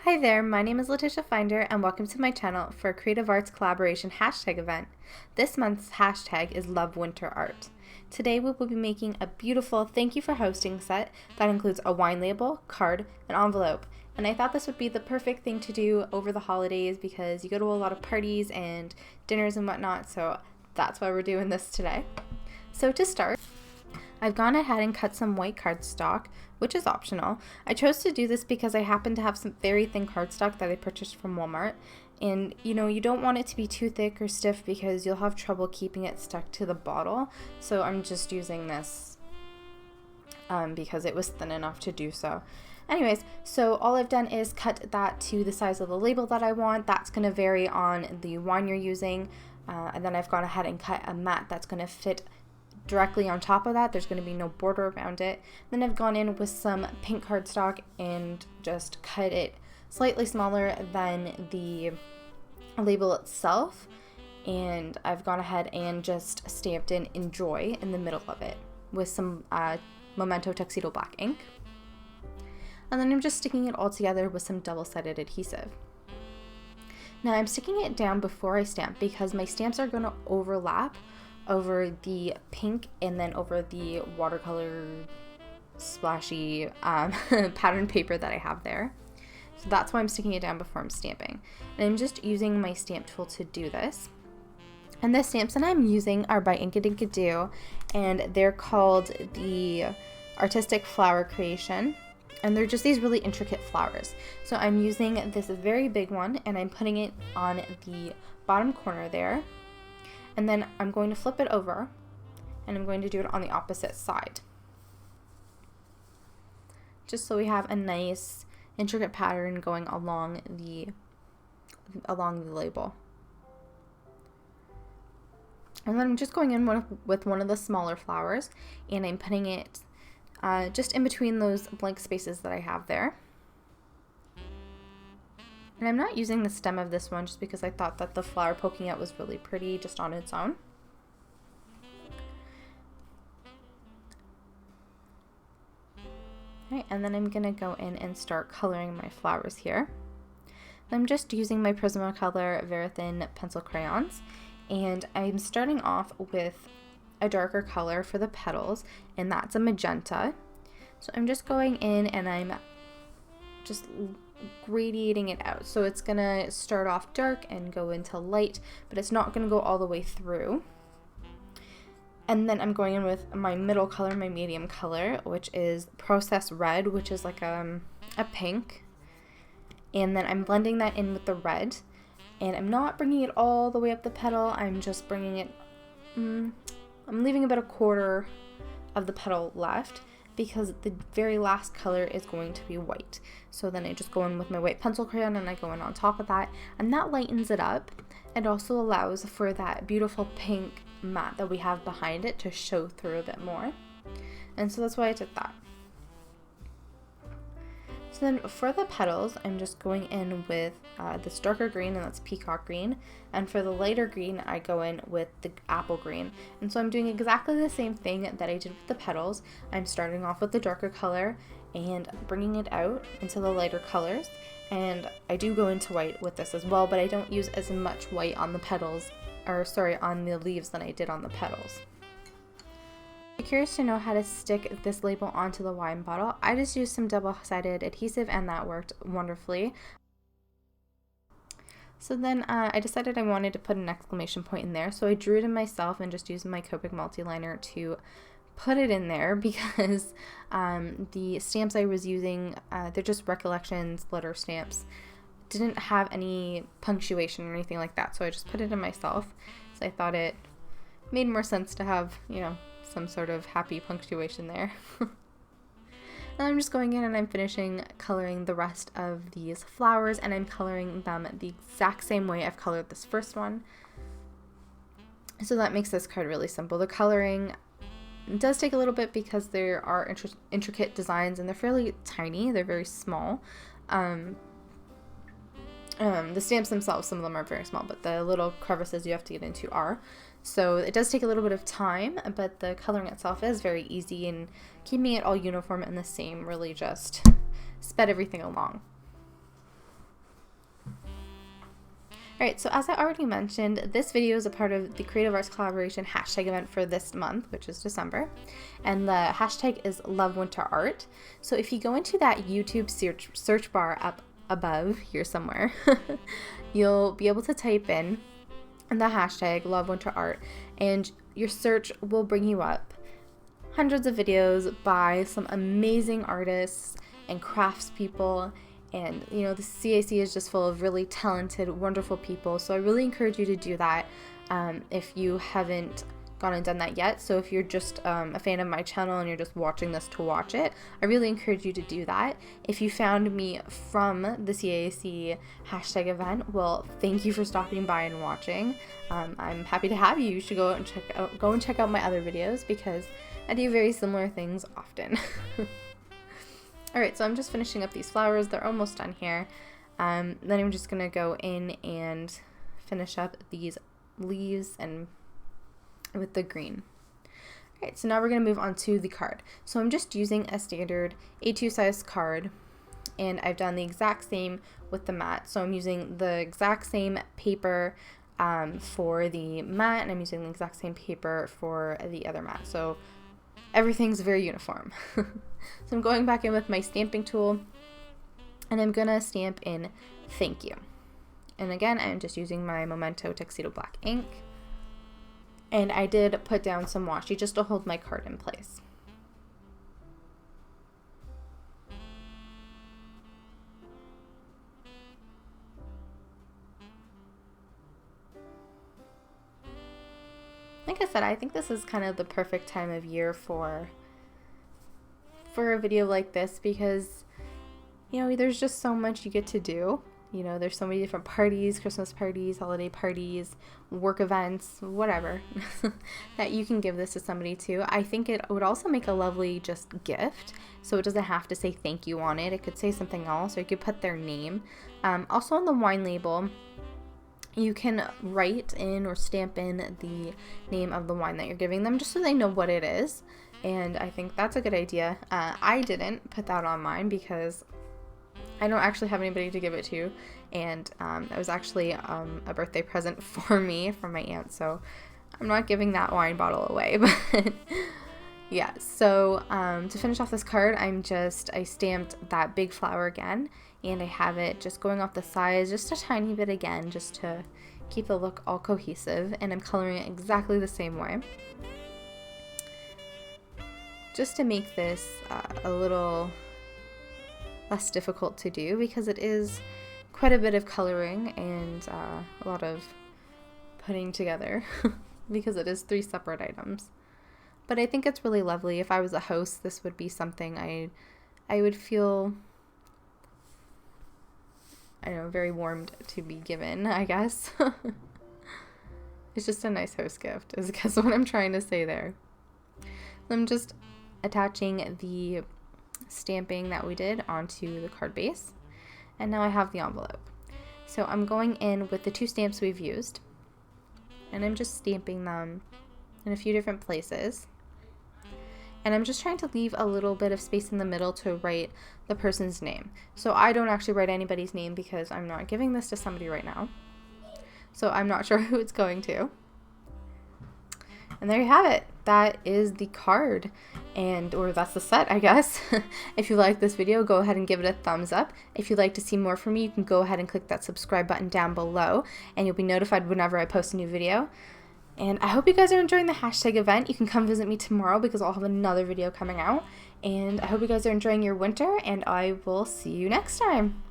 Hi there, my name is Letitia Pfinder and welcome to my channel for a Creative Arts Collaboration hashtag event. This month's hashtag is lovewinterart. Today we will be making a beautiful thank you for hosting set that includes a wine label, card, and envelope. And I thought this would be the perfect thing to do over the holidays because you go to a lot of parties and dinners and whatnot, so that's why we're doing this today. So to start, I've gone ahead and cut some white cardstock, which is optional. I chose to do this because I happen to have some very thin cardstock that I purchased from Walmart. And you don't want it to be too thick or stiff because you'll have trouble keeping it stuck to the bottle. So I'm just using this because it was thin enough to do so. Anyways, so all I've done is cut that to the size of the label that I want. That's going to vary on the wine you're using. And then I've gone ahead and cut a mat that's going to fit directly on top of that. There's going to be no border around it. Then I've gone in with some pink cardstock and just cut it slightly smaller than the label itself, and I've gone ahead and just stamped in Enjoy in the middle of it with some Memento Tuxedo Black ink. And then I'm just sticking it all together with some double-sided adhesive. Now I'm sticking it down before I stamp because my stamps are going to overlap over the pink and then over the watercolor splashy pattern paper that I have there. So that's why I'm sticking it down before I'm stamping. And I'm just using my stamp tool to do this. And the stamps that I'm using are by Inkadinkadoo, and they're called the Artistic Flower Creation. And they're just these really intricate flowers. So I'm using this very big one and I'm putting it on the bottom corner there. And then I'm going to flip it over and I'm going to do it on the opposite side. Just so we have a nice intricate pattern going along the label. And then I'm just going in with one of the smaller flowers and I'm putting it just in between those blank spaces that I have there. And I'm not using the stem of this one just because I thought that the flower poking out was really pretty just on its own. Alright, and then I'm going to go in and start coloring my flowers here. I'm just using my Prismacolor Very Thin pencil crayons, and I'm starting off with a darker color for the petals, and that's a magenta. So I'm just going in and I'm just gradiating it out. So it's gonna start off dark and go into light, but it's not gonna go all the way through. And then I'm going in with my middle color, my medium color, which is Process Red, which is like a pink. And then I'm blending that in with the red. And I'm not bringing it all the way up the petal. I'm just bringing it, I'm leaving about a quarter of the petal left, because the very last color is going to be white. So then I just go in with my white pencil crayon and I go in on top of that, and that lightens it up. It also allows for that beautiful pink mat that we have behind it to show through a bit more. And so that's why I did that. So then for the petals, I'm just going in with this darker green, and that's peacock green. And for the lighter green, I go in with the apple green. And so I'm doing exactly the same thing that I did with the petals. I'm starting off with the darker color and bringing it out into the lighter colors. And I do go into white with this as well, but I don't use as much white on the petals, or sorry, on the leaves than I did on the petals. If you're curious to know how to stick this label onto the wine bottle, I just used some double-sided adhesive and that worked wonderfully. So then I decided I wanted to put an exclamation point in there, so I drew it in myself and just used my Copic multi-liner to put it in there because the stamps I was using, they're just recollections letter stamps, didn't have any punctuation or anything like that, so I just put it in myself. So I thought it made more sense to have, some sort of happy punctuation there. And I'm just going in and I'm finishing coloring the rest of these flowers, and I'm coloring them the exact same way I've colored this first one. So that makes this card really simple. The coloring does take a little bit because there are intricate designs and they're fairly tiny, they're very small. The stamps themselves, some of them are very small, but the little crevices you have to get into are. So it does take a little bit of time, but the coloring itself is very easy, and keeping it all uniform and the same really just sped everything along. Alright, so as I already mentioned, this video is a part of the Creative Arts Collaboration hashtag event for this month, which is December. And the hashtag is lovewinterart. So if you go into that YouTube search bar up above here somewhere, you'll be able to type in the hashtag lovewinterart, and your search will bring you up hundreds of videos by some amazing artists and craftspeople. And you know, the CAC is just full of really talented, wonderful people, so I really encourage you to do that if you haven't gone and done that yet. So if you're just a fan of my channel and you're just watching this to watch it, I really encourage you to do that. If you found me from the CAC hashtag event, well, thank you for stopping by and watching. I'm happy to have you. You should go and check out my other videos because I do very similar things often. Alright, so I'm just finishing up these flowers. They're almost done here. Then I'm just going to go in and finish up these leaves and with the green. Alright, so now we're going to move on to the card. So I'm just using a standard A2 size card, and I've done the exact same with the mat. So I'm using the exact same paper for the mat, and I'm using the exact same paper for the other mat. So everything's very uniform. So I'm going back in with my stamping tool, and I'm gonna stamp in thank you. And again, I'm just using my Memento Tuxedo Black ink. And I did put down some washi just to hold my card in place. Like I said, I think this is kind of the perfect time of year for a video like this because, you know, there's just so much you get to do. You know, there's so many different parties, Christmas parties, holiday parties, work events, whatever, that you can give this to somebody too. I think it would also make a lovely just gift, so it doesn't have to say thank you on it. It could say something else, or you could put their name. Also on the wine label, you can write in or stamp in the name of the wine that you're giving them just so they know what it is. And I think that's a good idea. I didn't put that on mine because I don't actually have anybody to give it to, and that was actually a birthday present for me from my aunt, so I'm not giving that wine bottle away. But yeah, so to finish off this card, I stamped that big flower again, and I have it just going off the sides just a tiny bit again, just to keep the look all cohesive, and I'm coloring it exactly the same way, just to make this a little less difficult to do, because it is quite a bit of coloring and a lot of putting together because it is 3 separate items. But I think it's really lovely. If I was a host, this would be something I would feel, I don't know, very warmed to be given, I guess. It's just a nice host gift, is I guess what I'm trying to say there. I'm just attaching the stamping that we did onto the card base, and now I have the envelope. So I'm going in with the 2 stamps we've used, and I'm just stamping them in a few different places, and I'm just trying to leave a little bit of space in the middle to write the person's name. So I don't actually write anybody's name because I'm not giving this to somebody right now, so I'm not sure who it's going to. And there you have it. That is the card, or that's the set, I guess. If you like this video, go ahead and give it a thumbs up. If you'd like to see more from me, you can go ahead and click that subscribe button down below, and you'll be notified whenever I post a new video. And I hope you guys are enjoying the hashtag event. You can come visit me tomorrow because I'll have another video coming out. And I hope you guys are enjoying your winter, and I will see you next time.